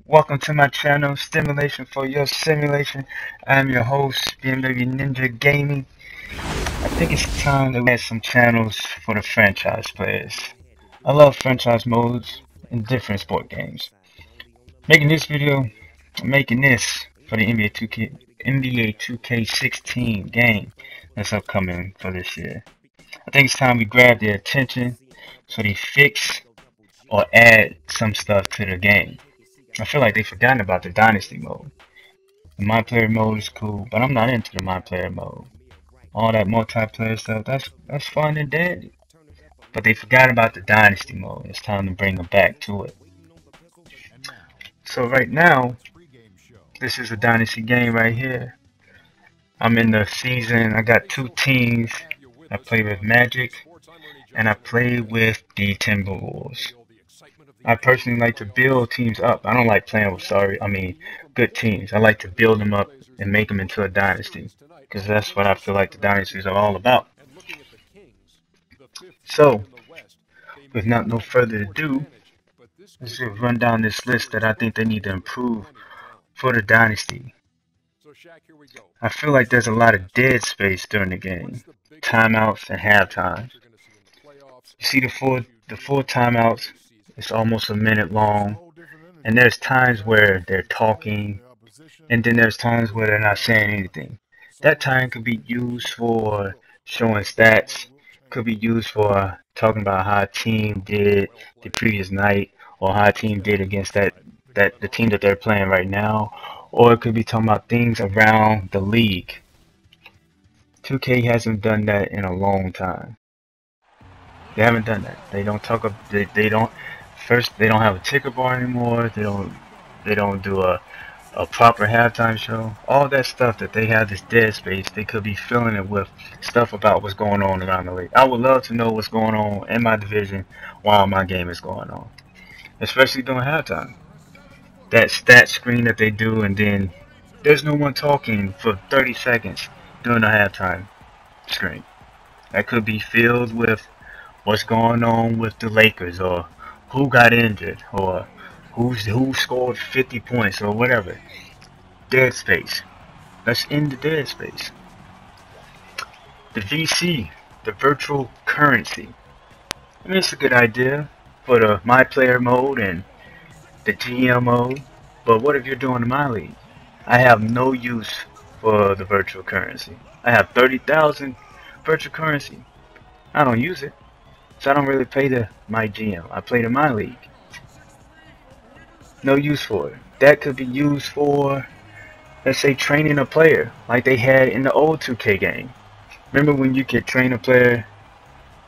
Welcome to my channel, Stimulation for Your Simulation. I'm your host, BMW Ninja Gaming. I think it's time that we add some channels for the franchise players. I love franchise modes in different sport games. Making this video, I'm making this for the NBA 2K16 game that's upcoming for this year. I think it's time we grab their attention so they fix or add some stuff to the game. I feel like they've forgotten about the Dynasty mode. The multiplayer mode is cool, but I'm not into the multiplayer mode. All that multiplayer stuff, that's fun and dandy. But they forgot about the Dynasty mode. It's time to bring them back to it. So right now, this is a Dynasty game right here. I'm in the season. I got two teams. I play with Magic, and I play with the Timberwolves. I personally like to build teams up. I don't like playing with good teams. I like to build them up and make them into a dynasty because that's what I feel like the dynasties are all about. So, with no further ado, let's just run down this list that I think they need to improve for the dynasty. I feel like there's a lot of dead space during the game, timeouts and halftime. You see the four timeouts. It's almost a minute long. And there's times where they're talking, and then there's times where they're not saying anything. That time could be used for showing stats, could be used for talking about how a team did the previous night, or how a team did against the team that they're playing right now, or it could be talking about things around the league. 2K hasn't done that in a long time. They haven't done that. They don't talk. They don't. First, they don't have a ticker bar anymore. They don't do a proper halftime show. All that stuff that they have, this dead space, they could be filling it with stuff about what's going on around the league. I would love to know what's going on in my division while my game is going on, especially during halftime. That stat screen that they do, and then there's no one talking for 30 seconds during the halftime screen. That could be filled with what's going on with the Lakers, or who got injured, or who scored 50 points, or whatever. Dead space. Let's end the dead space. The VC, the virtual currency. I mean, it's a good idea for the my player mode and the GM mode, but what if you're doing in my league? I have no use for the virtual currency. I have 30,000 virtual currency. I don't use it. So I don't really play my GM. I play my league. No use for it. That could be used for, let's say, training a player, like they had in the old 2K game. Remember when you could train a player,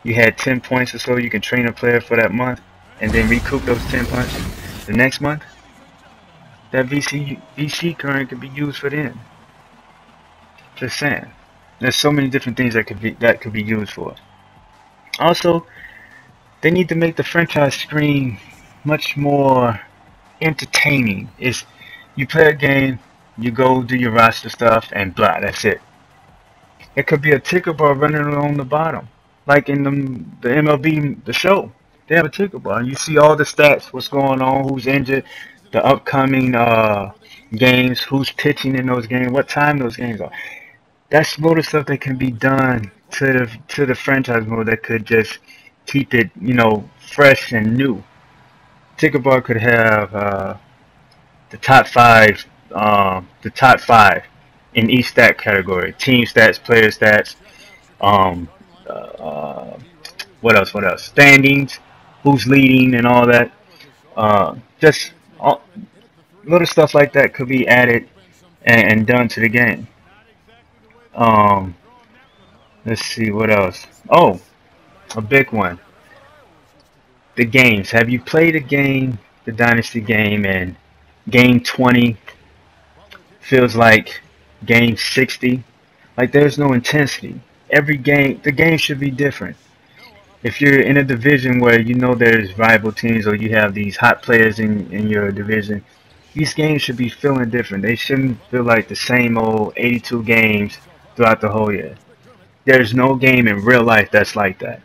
you had 10 points or so, you can train a player for that month, and then recoup those 10 points the next month? That VC current could be used for then. Just saying. There's so many different things that could be used for. Also, they need to make the franchise screen much more entertaining. You play a game, you go do your roster stuff, and blah, that's it. It could be a ticker bar running along the bottom, like in the MLB, the show. They have a ticker bar, and you see all the stats, what's going on, who's injured, the upcoming games, who's pitching in those games, what time those games are. That's load of stuff that can be done to the franchise mode that could just keep it, fresh and new. Ticker bar could have the top five in each stat category: team stats, player stats, um, what else? Standings, who's leading, and all that. Just little stuff like that could be added and done to the game. Um, let's see what else. Oh, a big one. The games. Have you played a game, the Dynasty game, and game 20 feels like game 60? Like there's no intensity. Every game, the game should be different. If you're in a division where you know there's rival teams, or you have these hot players in your division, these games should be feeling different. They shouldn't feel like the same old 82 games throughout the whole year. There's no game in real life that's like that.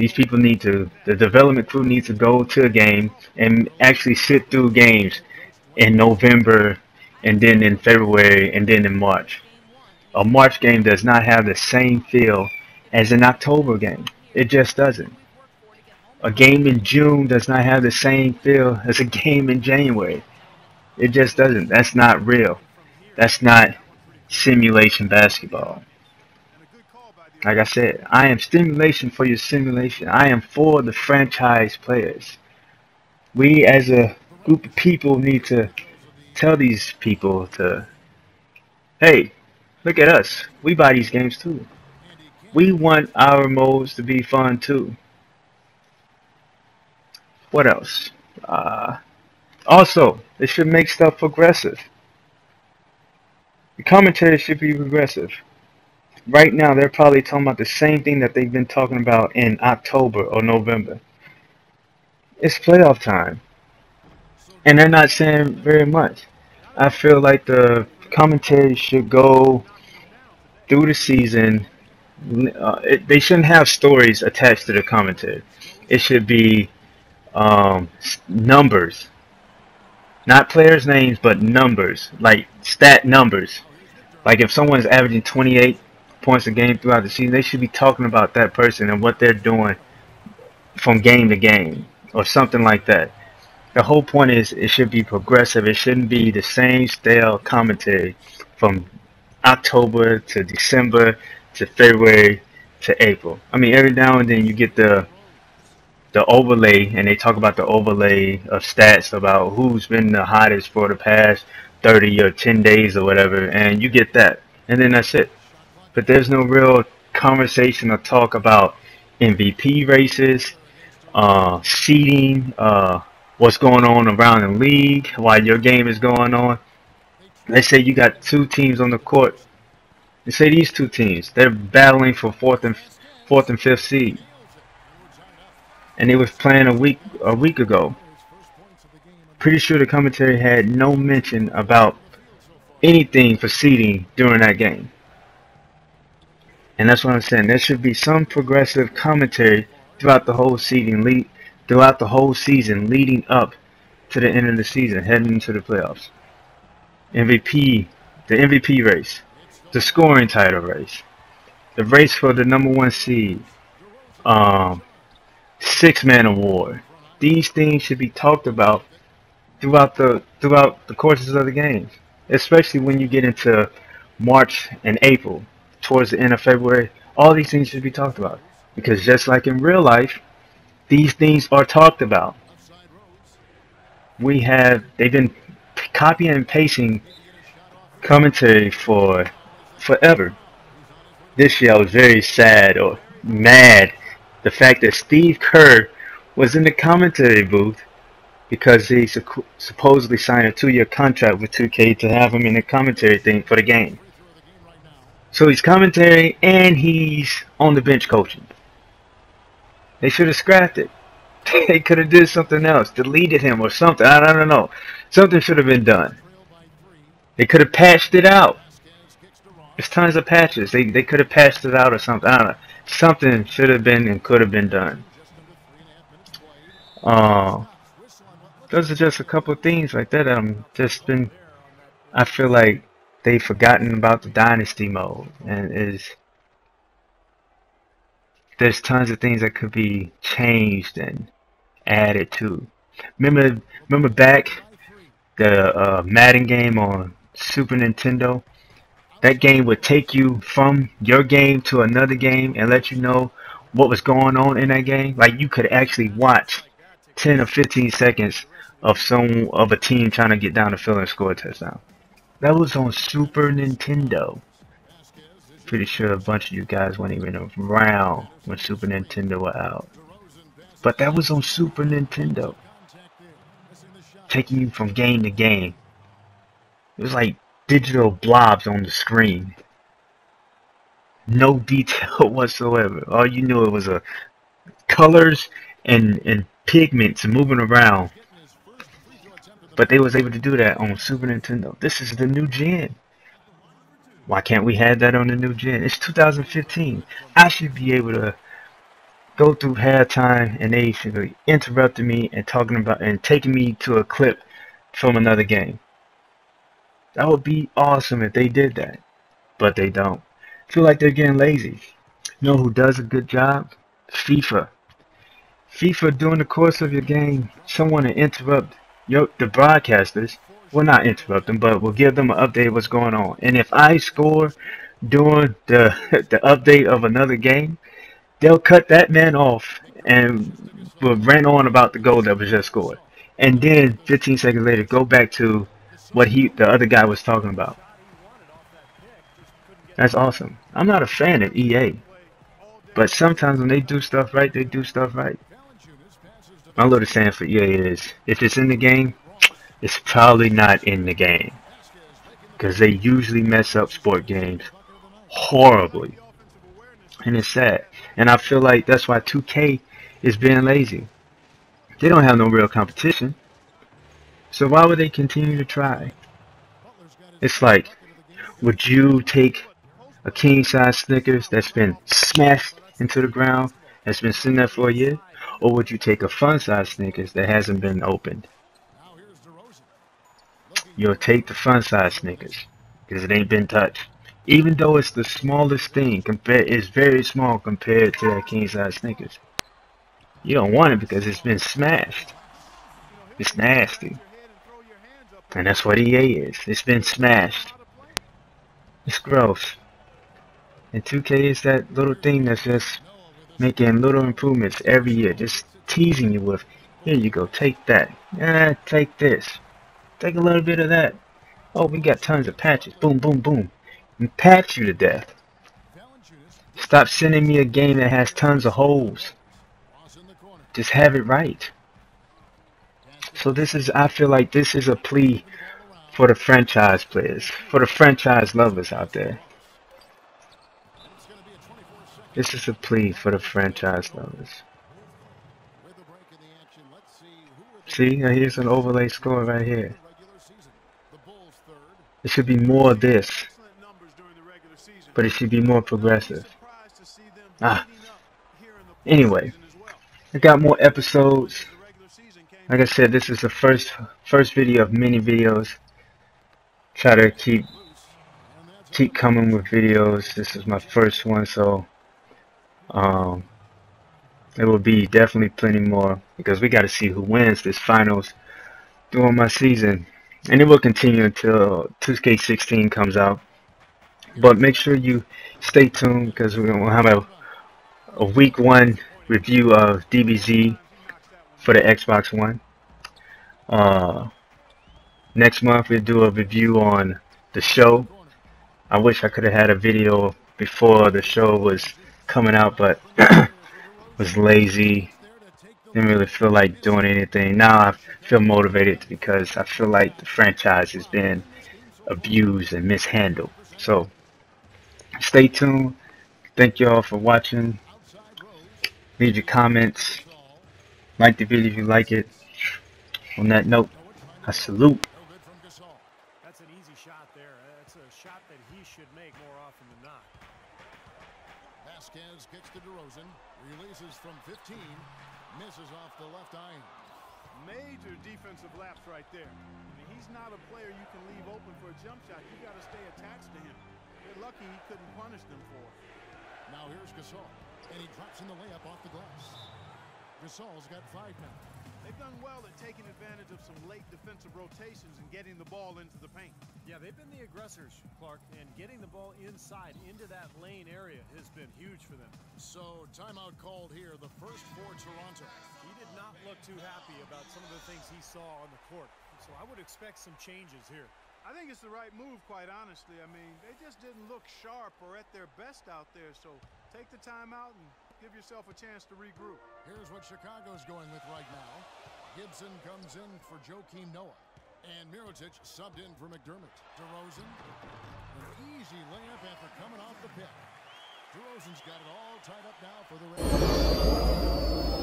These people need to, the development crew needs to go to a game and actually sit through games in November and then in February and then in March. A March game does not have the same feel as an October game. It just doesn't. A game in June does not have the same feel as a game in January. It just doesn't. That's not real. That's not simulation basketball. Like I said, I am stimulation for your simulation. I am for the franchise players. We as a group of people need to tell these people to, hey, look at us. We buy these games too. We want our modes to be fun too. What else? Also, they should make stuff progressive. The commentary should be progressive. Right now, they're probably talking about the same thing that they've been talking about in October or November. It's playoff time. And they're not saying very much. I feel like the commentary should go through the season. They shouldn't have stories attached to the commentary. It should be numbers. Not players' names, but numbers. Like stat numbers. Like if someone's averaging 28 points a game throughout the season, they should be talking about that person and what they're doing from game to game or something like that. The whole point is it should be progressive. It shouldn't be the same stale commentary from October to December to February to April. I mean, every now and then you get the overlay, and they talk about the overlay of stats about who's been the hottest for the past 30 or 10 days or whatever, and you get that, and then that's it. But there's no real conversation or talk about MVP races, seeding, what's going on around the league while your game is going on. Let's say you got two teams on the court. Let's say these two teams, they're battling for fourth and fifth seed, and they was playing a week ago. Pretty sure the commentary had no mention about anything for seeding during that game. And that's what I'm saying. There should be some progressive commentary throughout the whole season, leading up to the end of the season, heading into the playoffs. MVP, the MVP race, the scoring title race, the race for the #1 seed, six-man award. These things should be talked about throughout the courses of the games, especially when you get into March and April, towards the end of February. All these things should be talked about because just like in real life, these things are talked about. They've been copying and pasting commentary for forever. This year I was very sad or mad the fact that Steve Kerr was in the commentary booth because he supposedly signed a 2-year contract with 2K to have him in the commentary thing for the game. So he's commentary and he's on the bench coaching. They should have scrapped it. They could have did something else, deleted him or something. I don't know. Something should have been done. They could have patched it out. There's tons of patches. They could have patched it out or something. I don't know. Something should have been and could have been done. Those are just a couple of things like that. I feel like they've forgotten about the dynasty mode, and there's tons of things that could be changed and added to. Remember back the Madden game on Super Nintendo? That game would take you from your game to another game and let you know what was going on in that game. Like you could actually watch 10 or 15 seconds of a team trying to get down the field and score a touchdown. That was on Super Nintendo. Pretty sure a bunch of you guys weren't even around when Super Nintendo were out. But that was on Super Nintendo. Taking you from game to game. It was like digital blobs on the screen. No detail whatsoever. All you knew it was colors and pigments moving around. But they was able to do that on Super Nintendo. This is the new gen. Why can't we have that on the new gen? It's 2015. I should be able to go through halftime and they basically interrupted me and talking about and taking me to a clip from another game. That would be awesome if they did that, but they don't. I feel like they're getting lazy. You know who does a good job? FIFA. FIFA, during the course of your game, someone will interrupt the broadcasters. Will not interrupt them, but will give them an update of what's going on. And if I score during the the update of another game, they'll cut that man off and will rant on about the goal that was just scored. And then 15 seconds later, go back to what the other guy was talking about. That's awesome. I'm not a fan of EA, but sometimes when they do stuff right, they do stuff right. My little saying for EA is, if it's in the game, it's probably not in the game, because they usually mess up sport games horribly, and it's sad. And I feel like that's why 2K is being lazy. They don't have no real competition, so why would they continue to try? It's like, would you take a king-size Snickers that's been smashed into the ground, that's been sitting there for a year, or would you take a fun-size Snickers that hasn't been opened? You'll take the fun-size Snickers because it ain't been touched. Even though it's the smallest thing, it's very small compared to that king-size Snickers. You don't want it because it's been smashed. It's nasty. And that's what EA is. It's been smashed. It's gross. And 2K is that little thing that's just making little improvements every year. Just teasing you with, here you go, take that. Take this. Take a little bit of that. Oh, we got tons of patches. Boom, boom, boom. And patch you to death. Stop sending me a game that has tons of holes. Just have it right. So I feel like this is a plea for the franchise players, for the franchise lovers out there. This is a plea for the franchise lovers. See, now here's an overlay score right here. It should be more of this, but it should be more progressive. Anyway, I got more episodes. Like I said, this is the first video of many videos. Try to keep coming with videos. This is my first one, so there will be definitely plenty more, because we got to see who wins this finals during my season, and it will continue until 2K16 comes out. But make sure you stay tuned, because we're gonna have a week 1 review of DBZ for the Xbox One. Next month we'll do a review on the show. I wish I could have had a video before the show was coming out, but was lazy. Didn't really feel like doing anything. Now I feel motivated because I feel like the franchise has been abused and mishandled. So stay tuned. Thank you all for watching. Leave your comments. Like the video if you like it. On that note, I salute. That's an easy shot there. That's a shot that he should make more often than not. Vasquez kicks to DeRozan. Releases from 15. Misses off the left iron. Major defensive lapse right there. I mean, he's not a player you can leave open for a jump shot. You got to stay attached to him. They're lucky he couldn't punish them for it. Now here's Gasol, and he drops in the layup off the glass. Gasol's got 5 now. They've done well at taking advantage of some late defensive rotations and getting the ball into the paint. Yeah, they've been the aggressors, Clark, and getting the ball inside into that lane area has been huge for them. So, timeout called here, the first for Toronto. He did not look too happy about some of the things he saw on the court, so I would expect some changes here. I think it's the right move, quite honestly. I mean, they just didn't look sharp or at their best out there, so take the timeout and give yourself a chance to regroup. Here's what Chicago's going with right now. Gibson comes in for Joakim Noah. And Mirotic subbed in for McDermott. DeRozan, an easy layup after coming off the pick. DeRozan's got it all tied up now for the Raptors.